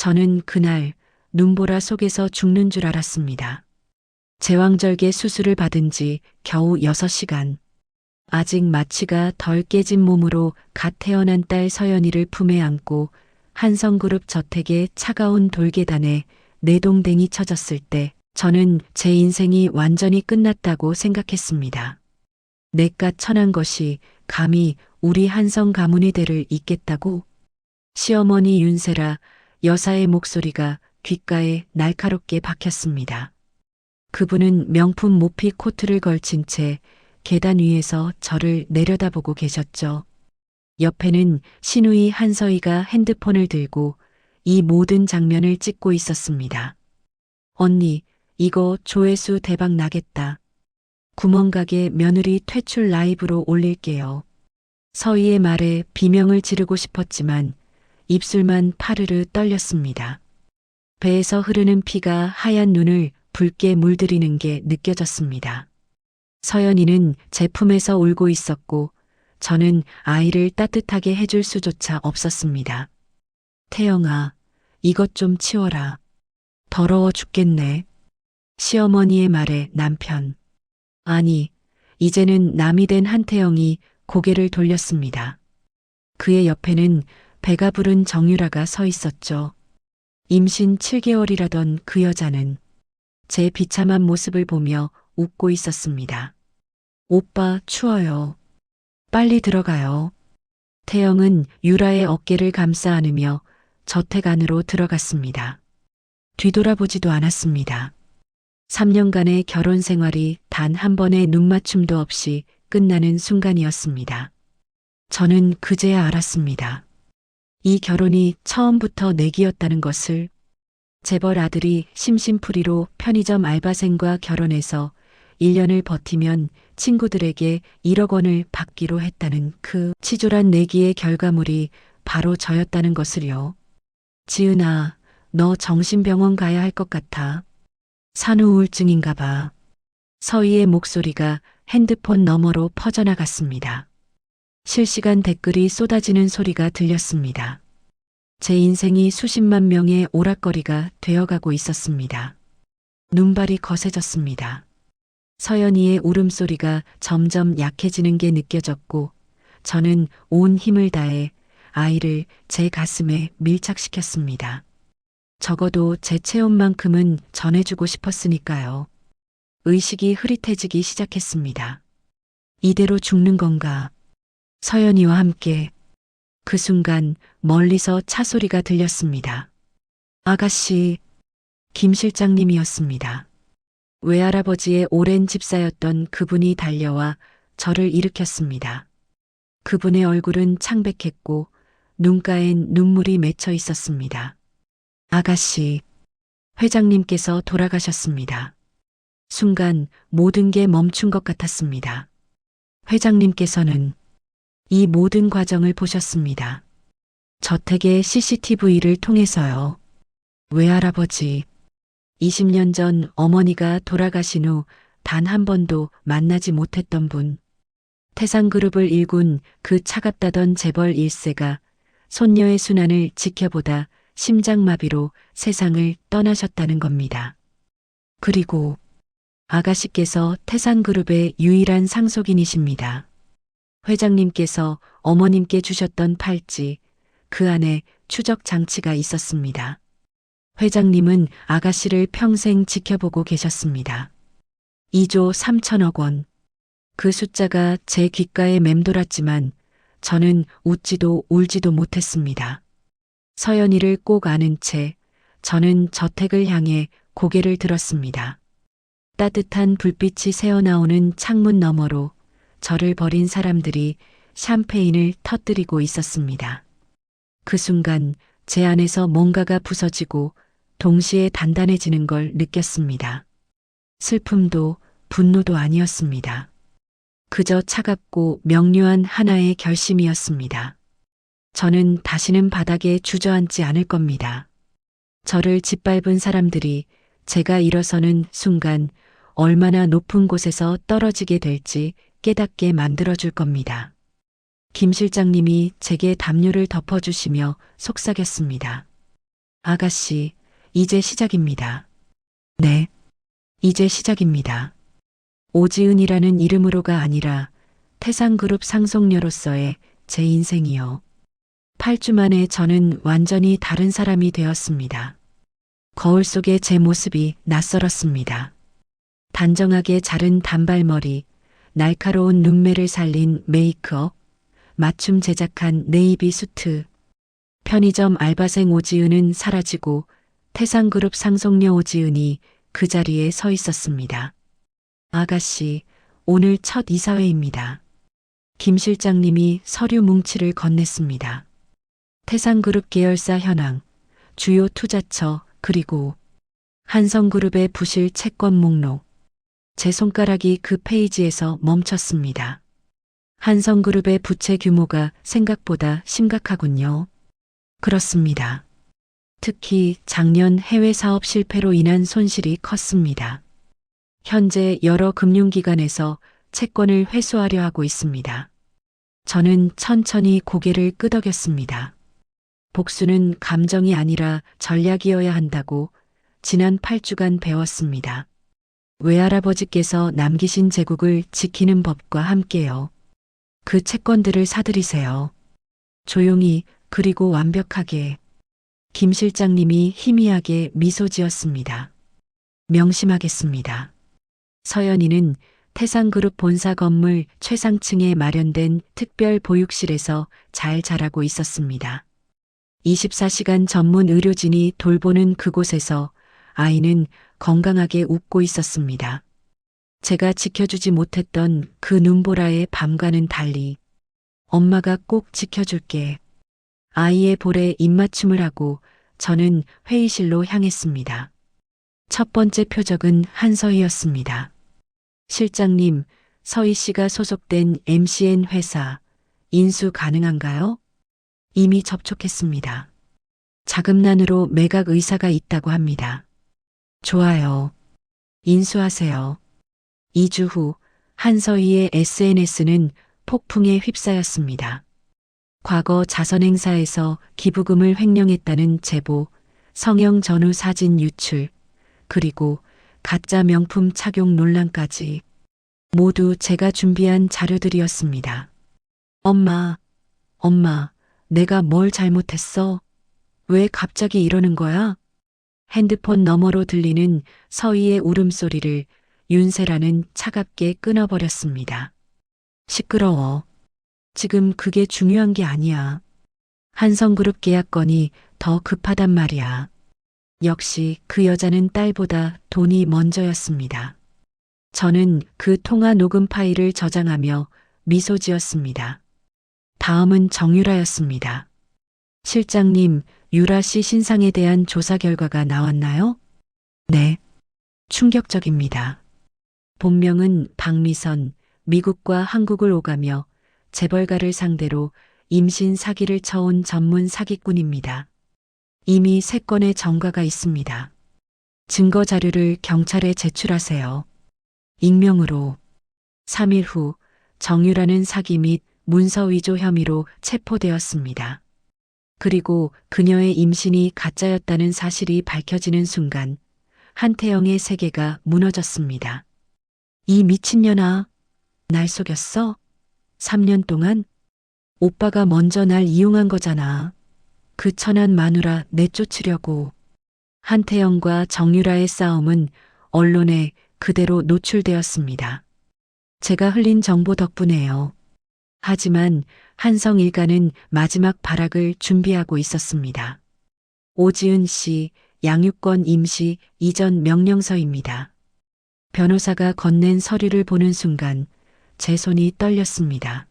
저는 그날 눈보라 속에서 죽는 줄 알았습니다. 제왕절개 수술을 받은 지 겨우 6시간. 아직 마취가 덜 깨진 몸으로 갓 태어난 딸 서연이를 품에 안고 한성그룹 저택의 차가운 돌계단에 내동댕이 쳐졌을 때 저는 제 인생이 완전히 끝났다고 생각했습니다. 내깟 천한 것이 감히 우리 한성 가문의 대를 잇겠다고? 시어머니 윤세라 여사의 목소리가 귓가에 날카롭게 박혔습니다. 그분은 명품 모피 코트를 걸친 채 계단 위에서 저를 내려다보고 계셨죠. 옆에는 시누이 한서희가 핸드폰을 들고 이 모든 장면을 찍고 있었습니다. 언니, 이거 조회수 대박 나겠다. 구멍가게 며느리 퇴출 라이브로 올릴게요. 서희의 말에 비명을 지르고 싶었지만 입술만 파르르 떨렸습니다. 배에서 흐르는 피가 하얀 눈을 붉게 물들이는 게 느껴졌습니다. 서연이는 제 품에서 울고 있었고 저는 아이를 따뜻하게 해줄 수조차 없었습니다. 태영아, 이것 좀 치워라. 더러워 죽겠네. 시어머니의 말에 남편. 아니, 이제는 남이 된 한태영이 고개를 돌렸습니다. 그의 옆에는 배가 부른 정유라가 서 있었죠. 임신 7개월이라던 그 여자는 제 비참한 모습을 보며 웃고 있었습니다. 오빠 추워요. 빨리 들어가요. 태영은 유라의 어깨를 감싸 안으며 저택 안으로 들어갔습니다. 뒤돌아보지도 않았습니다. 3년간의 결혼 생활이 단 한 번의 눈맞춤도 없이 끝나는 순간이었습니다. 저는 그제야 알았습니다. 이 결혼이 처음부터 내기였다는 것을. 재벌 아들이 심심풀이로 편의점 알바생과 결혼해서 1년을 버티면 친구들에게 1억 원을 받기로 했다는 그 치졸한 내기의 결과물이 바로 저였다는 것을요. 지은아, 너 정신병원 가야 할 것 같아. 산후우울증인가 봐. 서희의 목소리가 핸드폰 너머로 퍼져나갔습니다. 실시간 댓글이 쏟아지는 소리가 들렸습니다. 제 인생이 수십만 명의 오락거리가 되어가고 있었습니다. 눈발이 거세졌습니다. 서연이의 울음소리가 점점 약해지는 게 느껴졌고 저는 온 힘을 다해 아이를 제 가슴에 밀착시켰습니다. 적어도 제 체온만큼은 전해주고 싶었으니까요. 의식이 흐릿해지기 시작했습니다. 이대로 죽는 건가? 서연이와 함께. 그 순간 멀리서 차 소리가 들렸습니다. 아가씨, 김 실장님이었습니다. 외할아버지의 오랜 집사였던 그분이 달려와 저를 일으켰습니다. 그분의 얼굴은 창백했고 눈가엔 눈물이 맺혀 있었습니다. 아가씨, 회장님께서 돌아가셨습니다. 순간 모든 게 멈춘 것 같았습니다. 회장님께서는 이 모든 과정을 보셨습니다. 저택의 CCTV를 통해서요. 외할아버지, 20년 전 어머니가 돌아가신 후 단 한 번도 만나지 못했던 분. 태상그룹을 일군 그 차갑다던 재벌 1세가 손녀의 순환을 지켜보다 심장마비로 세상을 떠나셨다는 겁니다. 그리고 아가씨께서 태상그룹의 유일한 상속인이십니다. 회장님께서 어머님께 주셨던 팔찌, 그 안에 추적 장치가 있었습니다. 회장님은 아가씨를 평생 지켜보고 계셨습니다. 2조 3천억 원. 그 숫자가 제 귓가에 맴돌았지만 저는 웃지도 울지도 못했습니다. 서연이를 꼭 안은 채 저는 저택을 향해 고개를 들었습니다. 따뜻한 불빛이 새어나오는 창문 너머로 저를 버린 사람들이 샴페인을 터뜨리고 있었습니다. 그 순간 제 안에서 뭔가가 부서지고 동시에 단단해지는 걸 느꼈습니다. 슬픔도 분노도 아니었습니다. 그저 차갑고 명료한 하나의 결심이었습니다. 저는 다시는 바닥에 주저앉지 않을 겁니다. 저를 짓밟은 사람들이 제가 일어서는 순간 얼마나 높은 곳에서 떨어지게 될지 깨닫게 만들어줄 겁니다. 김 실장님이 제게 담요를 덮어주시며 속삭였습니다. 아가씨, 이제 시작입니다. 네, 이제 시작입니다. 오지은이라는 이름으로가 아니라 태상그룹 상속녀로서의 제 인생이요. 8주 만에 저는 완전히 다른 사람이 되었습니다. 거울 속의 제 모습이 낯설었습니다. 단정하게 자른 단발머리, 날카로운 눈매를 살린 메이크업, 맞춤 제작한 네이비 수트. 편의점 알바생 오지은은 사라지고 태상그룹 상속녀 오지은이 그 자리에 서 있었습니다. 아가씨, 오늘 첫 이사회입니다. 김 실장님이 서류 뭉치를 건넸습니다. 태상그룹 계열사 현황, 주요 투자처, 그리고 한성그룹의 부실 채권 목록. 제 손가락이 그 페이지에서 멈췄습니다. 한성그룹의 부채 규모가 생각보다 심각하군요. 그렇습니다. 특히 작년 해외 사업 실패로 인한 손실이 컸습니다. 현재 여러 금융기관에서 채권을 회수하려 하고 있습니다. 저는 천천히 고개를 끄덕였습니다. 복수는 감정이 아니라 전략이어야 한다고 지난 8주간 배웠습니다. 외할아버지께서 남기신 제국을 지키는 법과 함께요. 그 채권들을 사들이세요. 조용히 그리고 완벽하게. 김 실장님이 희미하게 미소 지었습니다. 명심하겠습니다. 서연이는 태상그룹 본사 건물 최상층에 마련된 특별 보육실에서 잘 자라고 있었습니다. 24시간 전문 의료진이 돌보는 그곳에서 아이는 건강하게 웃고 있었습니다. 제가 지켜주지 못했던 그 눈보라의 밤과는 달리 엄마가 꼭 지켜줄게. 아이의 볼에 입맞춤을 하고 저는 회의실로 향했습니다. 첫 번째 표적은 한서희였습니다. 실장님, 서희 씨가 소속된 MCN 회사 인수 가능한가요? 이미 접촉했습니다. 자금난으로 매각 의사가 있다고 합니다. 좋아요. 인수하세요. 2주 후 한서희의 SNS는 폭풍에 휩싸였습니다. 과거 자선행사에서 기부금을 횡령했다는 제보, 성형 전후 사진 유출, 그리고 가짜 명품 착용 논란까지 모두 제가 준비한 자료들이었습니다. 엄마, 내가 뭘 잘못했어? 왜 갑자기 이러는 거야? 핸드폰 너머로 들리는 서희의 울음소리를 윤세라는 차갑게 끊어버렸습니다. 시끄러워. 지금 그게 중요한 게 아니야. 한성그룹 계약건이 더 급하단 말이야. 역시 그 여자는 딸보다 돈이 먼저였습니다. 저는 그 통화 녹음 파일을 저장하며 미소 지었습니다. 다음은 정유라였습니다. 실장님, 유라 씨 신상에 대한 조사 결과가 나왔나요? 네. 충격적입니다. 본명은 박미선, 미국과 한국을 오가며 재벌가를 상대로 임신 사기를 쳐온 전문 사기꾼입니다. 이미 3건의 전과가 있습니다. 증거 자료를 경찰에 제출하세요. 익명으로. 3일 후 정유라는 사기 및 문서 위조 혐의로 체포되었습니다. 그리고 그녀의 임신이 가짜였다는 사실이 밝혀지는 순간 한태영의 세계가 무너졌습니다. 이 미친년아, 날 속였어? 3년 동안? 오빠가 먼저 날 이용한 거잖아. 그 천한 마누라 내쫓으려고. 한태영과 정유라의 싸움은 언론에 그대로 노출되었습니다. 제가 흘린 정보 덕분에요. 하지만 한성 일가는 마지막 발악을 준비하고 있었습니다. 오지은 씨 양육권 임시 이전 명령서입니다. 변호사가 건넨 서류를 보는 순간 제 손이 떨렸습니다.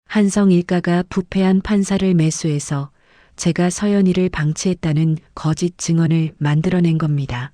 한성 일가가 부패한 판사를 매수해서 제가 서연이를 방치했다는 거짓 증언을 만들어낸 겁니다.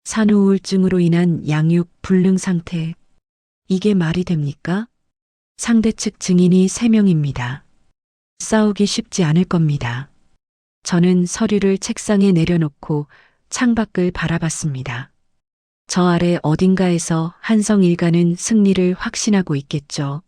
산후우울증으로 인한 양육 불능 상태. 이게 말이 됩니까? 상대 측 증인이 3명입니다. 싸우기 쉽지 않을 겁니다. 저는 서류를 책상에 내려놓고 창밖을 바라봤습니다. 저 아래 어딘가에서 한성 일가는 승리를 확신하고 있겠죠.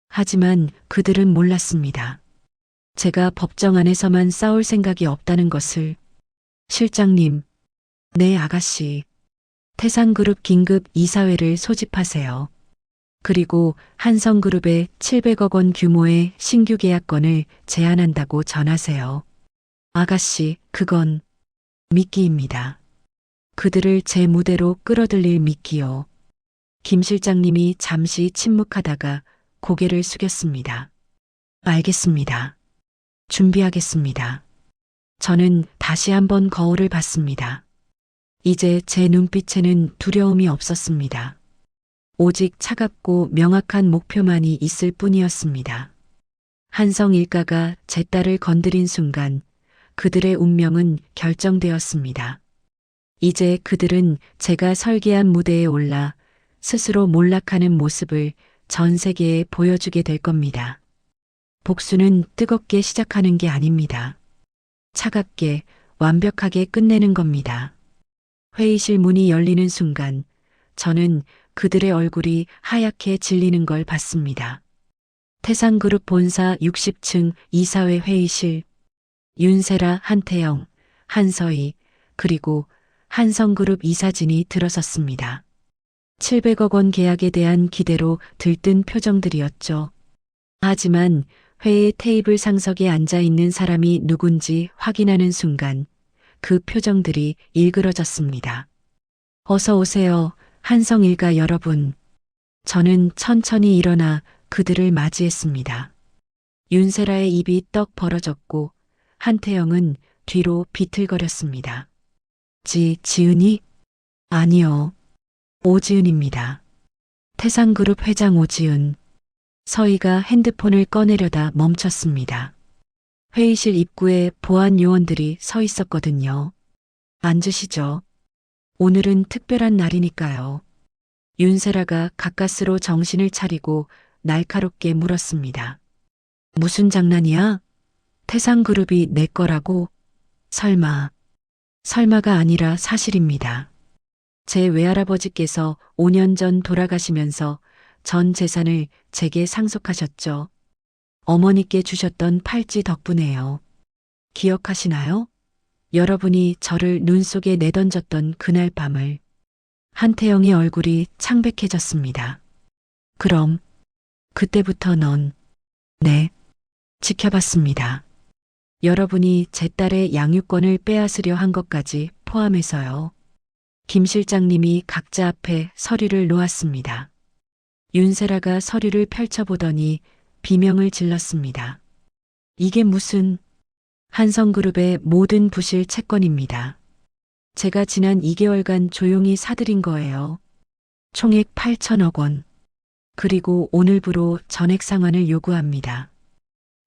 하지만 그들은 몰랐습니다. 제가 법정 안에서만 싸울 생각이 없다는 것을. 실장님, 네 아가씨. 태산그룹 긴급 이사회를 소집하세요. 그리고 한성그룹에 700억 원 규모의 신규 계약건을 제안한다고 전하세요. 아가씨, 그건 미끼입니다. 그들을 제 무대로 끌어들일 미끼요. 김 실장님이 잠시 침묵하다가 고개를 숙였습니다. 알겠습니다. 준비하겠습니다. 저는 다시 한번 거울을 봤습니다. 이제 제 눈빛에는 두려움이 없었습니다. 오직 차갑고 명확한 목표만이 있을 뿐이었습니다. 한성 일가가 제 딸을 건드린 순간 그들의 운명은 결정되었습니다. 이제 그들은 제가 설계한 무대에 올라 스스로 몰락하는 모습을 전 세계에 보여주게 될 겁니다. 복수는 뜨겁게 시작하는 게 아닙니다. 차갑게 완벽하게 끝내는 겁니다. 회의실 문이 열리는 순간 저는 그들의 얼굴이 하얗게 질리는 걸 봤습니다. 태산그룹 본사 60층 이사회 회의실, 윤세라, 한태영, 한서희, 그리고 한성그룹 이사진이 들어섰습니다. 700억 원 계약에 대한 기대로 들뜬 표정들이었죠. 하지만 회의 테이블 상석에 앉아 있는 사람이 누군지 확인하는 순간 그 표정들이 일그러졌습니다. 어서 오세요, 한성 일가 여러분. 저는 천천히 일어나 그들을 맞이했습니다. 윤세라의 입이 떡 벌어졌고 한태영은 뒤로 비틀거렸습니다. 지은이? 아니요. 오지은입니다. 태산그룹 회장 오지은. 서희가 핸드폰을 꺼내려다 멈췄습니다. 회의실 입구에 보안 요원들이 서 있었거든요. 앉으시죠. 오늘은 특별한 날이니까요. 윤세라가 가까스로 정신을 차리고 날카롭게 물었습니다. 무슨 장난이야? 태산그룹이 내 거라고? 설마가 아니라 사실입니다. 제 외할아버지께서 5년 전 돌아가시면서 전 재산을 제게 상속하셨죠. 어머니께 주셨던 팔찌 덕분에요. 기억하시나요? 여러분이 저를 눈 속에 내던졌던 그날 밤을. 한태영의 얼굴이 창백해졌습니다. 그럼 그때부터 네, 지켜봤습니다. 여러분이 제 딸의 양육권을 빼앗으려 한 것까지 포함해서요. 김 실장님이 각자 앞에 서류를 놓았습니다. 윤세라가 서류를 펼쳐보더니 비명을 질렀습니다. 이게 무슨 한성그룹의 모든 부실 채권입니다. 제가 지난 2개월간 조용히 사들인 거예요. 총액 8천억 원. 그리고 오늘부로 전액 상환을 요구합니다.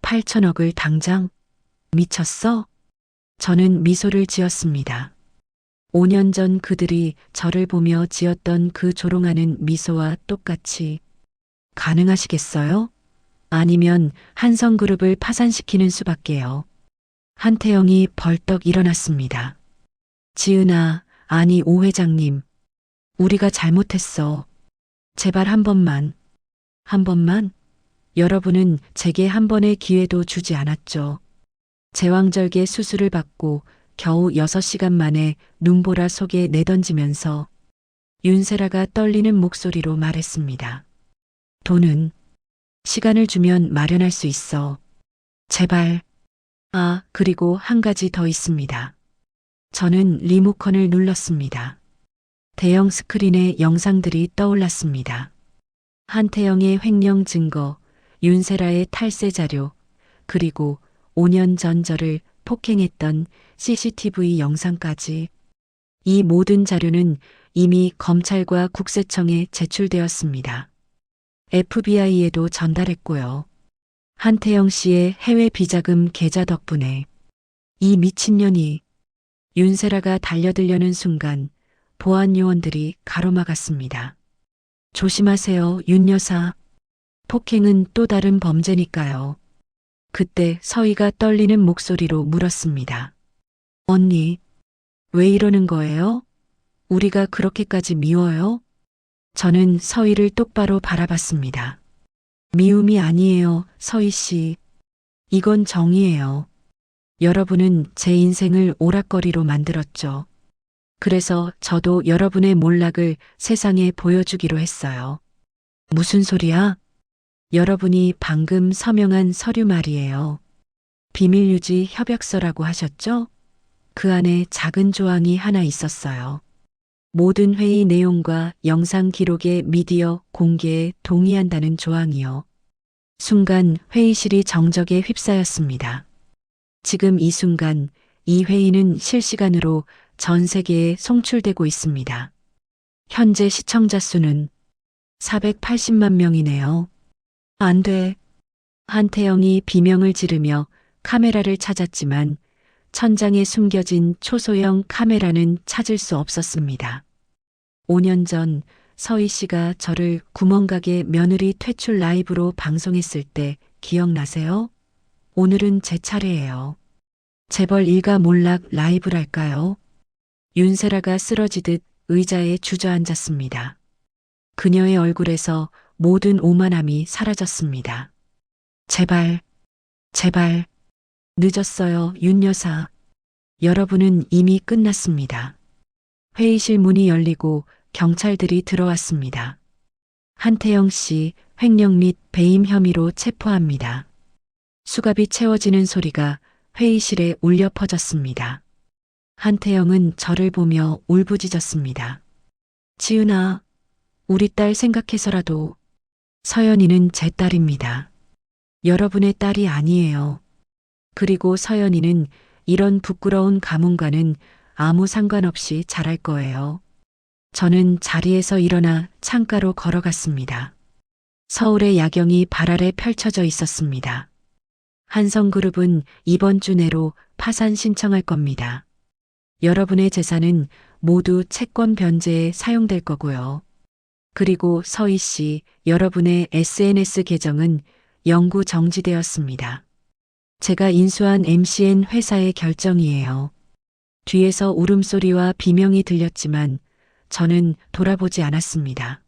8천억을 당장? 미쳤어? 저는 미소를 지었습니다. 5년 전 그들이 저를 보며 지었던 그 조롱하는 미소와 똑같이. 가능하시겠어요? 아니면 한성그룹을 파산시키는 수밖에요. 한태영이 벌떡 일어났습니다. 지은아, 아니 오 회장님. 우리가 잘못했어. 제발 한 번만. 여러분은 제게 한 번의 기회도 주지 않았죠. 제왕절개 수술을 받고 겨우 6시간 만에 눈보라 속에 내던지면서 윤세라가 떨리는 목소리로 말했습니다. 돈은 시간을 주면 마련할 수 있어. 제발. 그리고 한 가지 더 있습니다. 저는 리모컨을 눌렀습니다. 대형 스크린에 영상들이 떠올랐습니다. 한태영의 횡령 증거, 윤세라의 탈세 자료, 그리고 5년 전 저를 폭행했던 CCTV 영상까지. 이 모든 자료는 이미 검찰과 국세청에 제출되었습니다. FBI에도 전달했고요. 한태영 씨의 해외 비자금 계좌 덕분에. 이 미친년이. 윤세라가 달려들려는 순간 보안 요원들이 가로막았습니다. 조심하세요, 윤 여사. 폭행은 또 다른 범죄니까요. 그때 서희가 떨리는 목소리로 물었습니다. 언니, 왜 이러는 거예요? 우리가 그렇게까지 미워요? 저는 서희를 똑바로 바라봤습니다. 미움이 아니에요, 서희 씨. 이건 정의예요. 여러분은 제 인생을 오락거리로 만들었죠. 그래서 저도 여러분의 몰락을 세상에 보여주기로 했어요. 무슨 소리야? 여러분이 방금 서명한 서류 말이에요. 비밀유지 협약서라고 하셨죠? 그 안에 작은 조항이 하나 있었어요. 모든 회의 내용과 영상 기록의 미디어 공개에 동의한다는 조항이요. 순간 회의실이 정적에 휩싸였습니다. 지금 이 순간 이 회의는 실시간으로 전 세계에 송출되고 있습니다. 현재 시청자 수는 480만 명이네요. 안 돼. 한태영이 비명을 지르며 카메라를 찾았지만 천장에 숨겨진 초소형 카메라는 찾을 수 없었습니다. 5년 전 서희 씨가 저를 구멍가게 며느리 퇴출 라이브로 방송했을 때 기억나세요? 오늘은 제 차례예요. 재벌 일가 몰락 라이브랄까요? 윤세라가 쓰러지듯 의자에 주저앉았습니다. 그녀의 얼굴에서 모든 오만함이 사라졌습니다. 제발, 제발, 늦었어요, 윤 여사. 여러분은 이미 끝났습니다. 회의실 문이 열리고 경찰들이 들어왔습니다. 한태영 씨 횡령 및 배임 혐의로 체포합니다. 수갑이 채워지는 소리가 회의실에 울려 퍼졌습니다. 한태영은 저를 보며 울부짖었습니다. 지은아, 우리 딸 생각해서라도. 서연이는 제 딸입니다. 여러분의 딸이 아니에요. 그리고 서연이는 이런 부끄러운 가문과는 아무 상관없이 자랄 거예요. 저는 자리에서 일어나 창가로 걸어갔습니다. 서울의 야경이 발 아래 펼쳐져 있었습니다. 한성그룹은 이번 주 내로 파산 신청할 겁니다. 여러분의 재산은 모두 채권 변제에 사용될 거고요. 그리고 서희 씨, 여러분의 SNS 계정은 영구 정지되었습니다. 제가 인수한 MCN 회사의 결정이에요. 뒤에서 울음소리와 비명이 들렸지만 저는 돌아보지 않았습니다.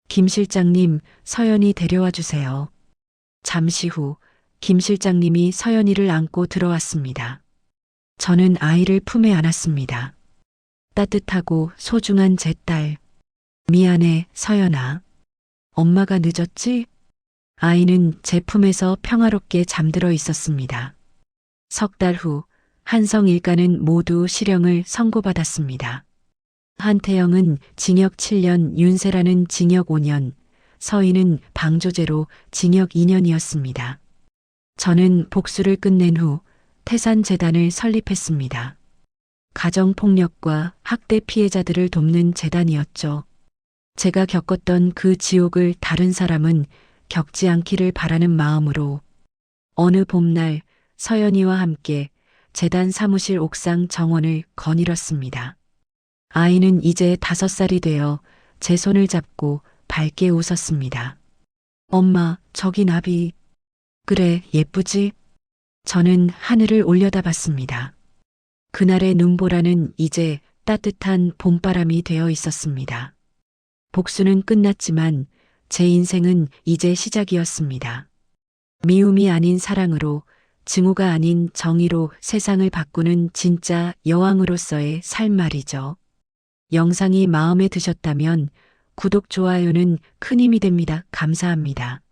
김 실장님, 서연이 데려와 주세요. 잠시 후 김 실장님이 서연이를 안고 들어왔습니다. 저는 아이를 품에 안았습니다. 따뜻하고 소중한 제 딸. 미안해, 서연아. 엄마가 늦었지? 아이는 제 품에서 평화롭게 잠들어 있었습니다. 석 달 후 한성 일가는 모두 실형을 선고받았습니다. 한태영은 징역 7년, 윤세라는 징역 5년, 서희는 방조제로 징역 2년이었습니다. 저는 복수를 끝낸 후 태산재단을 설립했습니다. 가정폭력과 학대 피해자들을 돕는 재단이었죠. 제가 겪었던 그 지옥을 다른 사람은 겪지 않기를 바라는 마음으로 어느 봄날 서연이와 함께 재단 사무실 옥상 정원을 거닐었습니다. 아이는 이제 5살이 되어 제 손을 잡고 밝게 웃었습니다. 엄마, 저기 나비. 그래, 예쁘지? 저는 하늘을 올려다봤습니다. 그날의 눈보라는 이제 따뜻한 봄바람이 되어 있었습니다. 복수는 끝났지만 제 인생은 이제 시작이었습니다. 미움이 아닌 사랑으로, 증오가 아닌 정의로 세상을 바꾸는 진짜 여왕으로서의 삶 말이죠. 영상이 마음에 드셨다면 구독, 좋아요는 큰 힘이 됩니다. 감사합니다.